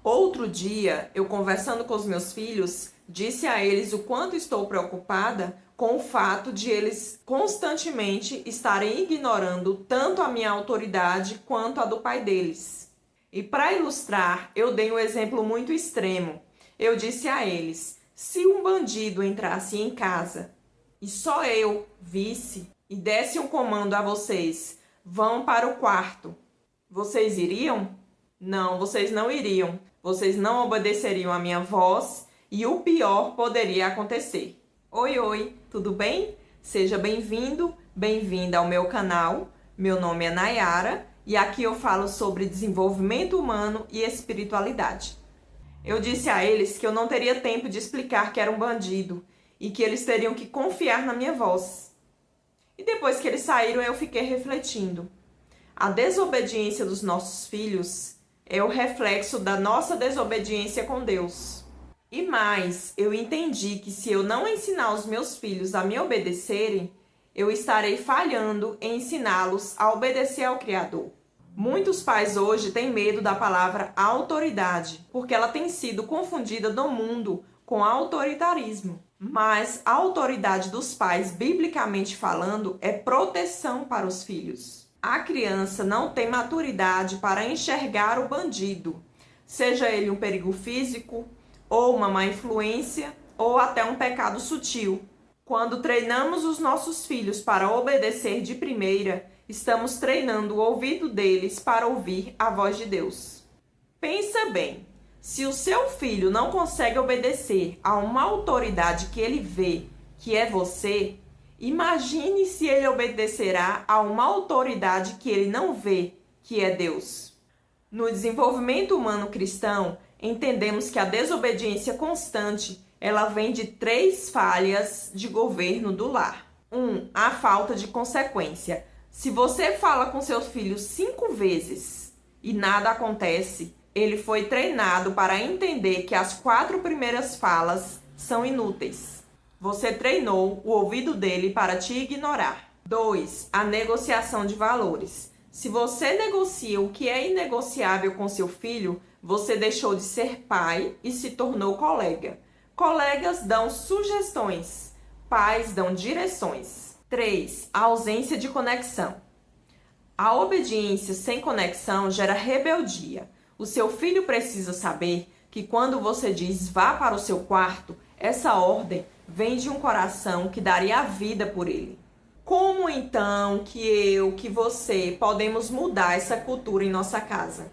Outro dia, eu conversando com os meus filhos, disse a eles o quanto estou preocupada com o fato de eles constantemente estarem ignorando tanto a minha autoridade quanto a do pai deles. E para ilustrar, eu dei um exemplo muito extremo. Eu disse a eles: se um bandido entrasse em casa e só eu visse e desse um comando a vocês: vão para o quarto, vocês iriam? Não, vocês não iriam. Vocês não obedeceriam a minha voz e o pior poderia acontecer. Oi, oi, tudo bem? Seja bem-vindo, bem-vinda ao meu canal. Meu nome é Nayara e aqui eu falo sobre desenvolvimento humano e espiritualidade. Eu disse a eles que eu não teria tempo de explicar que era um bandido e que eles teriam que confiar na minha voz. E depois que eles saíram, eu fiquei refletindo. A desobediência dos nossos filhos é o reflexo da nossa desobediência com Deus. E mais, eu entendi que se eu não ensinar os meus filhos a me obedecerem, eu estarei falhando em ensiná-los a obedecer ao Criador. Muitos pais hoje têm medo da palavra autoridade, porque ela tem sido confundida no mundo com autoritarismo. Mas a autoridade dos pais, biblicamente falando, é proteção para os filhos. A criança não tem maturidade para enxergar o bandido, seja ele um perigo físico, ou uma má influência, ou até um pecado sutil. Quando treinamos os nossos filhos para obedecer de primeira, estamos treinando o ouvido deles para ouvir a voz de Deus. Pensa bem, se o seu filho não consegue obedecer a uma autoridade que ele vê, que é você, imagine se ele obedecerá a uma autoridade que ele não vê, que é Deus. No desenvolvimento humano cristão, entendemos que a desobediência constante, ela vem de 3 falhas de governo do lar. 1. A falta de consequência. Se você fala com seu filho 5 vezes e nada acontece, ele foi treinado para entender que as 4 primeiras falas são inúteis. Você treinou o ouvido dele para te ignorar. 2. A negociação de valores. Se você negocia o que é inegociável com seu filho, você deixou de ser pai e se tornou colega. Colegas dão sugestões, pais dão direções. 3. A ausência de conexão. A obediência sem conexão gera rebeldia. O seu filho precisa saber que quando você diz vá para o seu quarto, essa ordem vem de um coração que daria a vida por ele. Como então que você podemos mudar essa cultura em nossa casa?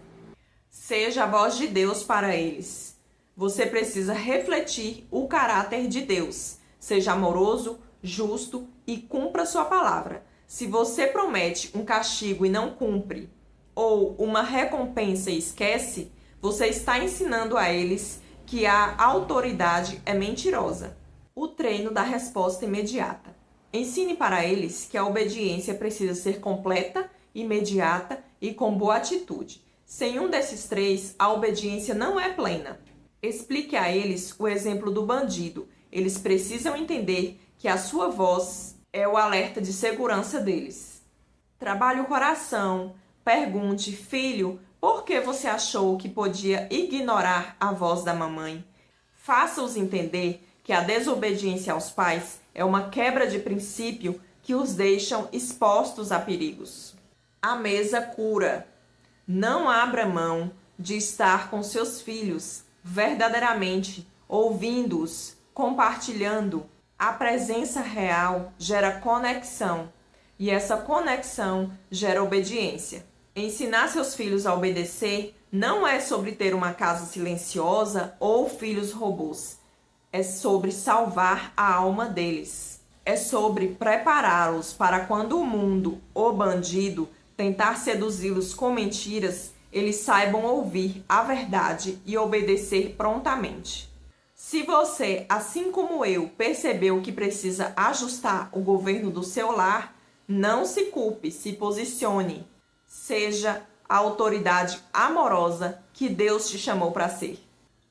Seja a voz de Deus para eles. Você precisa refletir o caráter de Deus. Seja amoroso, justo e cumpra sua palavra. Se você promete um castigo e não cumpre, ou uma recompensa e esquece, você está ensinando a eles que a autoridade é mentirosa. O treino da resposta imediata. Ensine para eles que a obediência precisa ser completa, imediata e com boa atitude. Sem um desses 3, a obediência não é plena. Explique a eles o exemplo do bandido. Eles precisam entender que a sua voz é o alerta de segurança deles. Trabalhe o coração. Pergunte: filho, por que você achou que podia ignorar a voz da mamãe? Faça-os entender que a desobediência aos pais é uma quebra de princípio que os deixam expostos a perigos. A mesa cura. Não abra mão de estar com seus filhos verdadeiramente, ouvindo-os, compartilhando. A presença real gera conexão e essa conexão gera obediência. Ensinar seus filhos a obedecer não é sobre ter uma casa silenciosa ou filhos robôs. É sobre salvar a alma deles. É sobre prepará-los para quando o mundo, o bandido, tentar seduzi-los com mentiras, eles saibam ouvir a verdade e obedecer prontamente. Se você, assim como eu, percebeu que precisa ajustar o governo do seu lar, não se culpe, se posicione. Seja a autoridade amorosa que Deus te chamou para ser.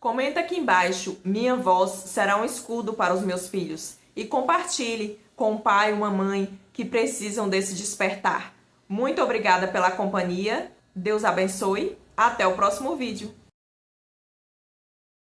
Comenta aqui embaixo: minha voz será um escudo para os meus filhos. E compartilhe com um pai ou uma mãe que precisam desse despertar. Muito obrigada pela companhia. Deus abençoe. Até o próximo vídeo.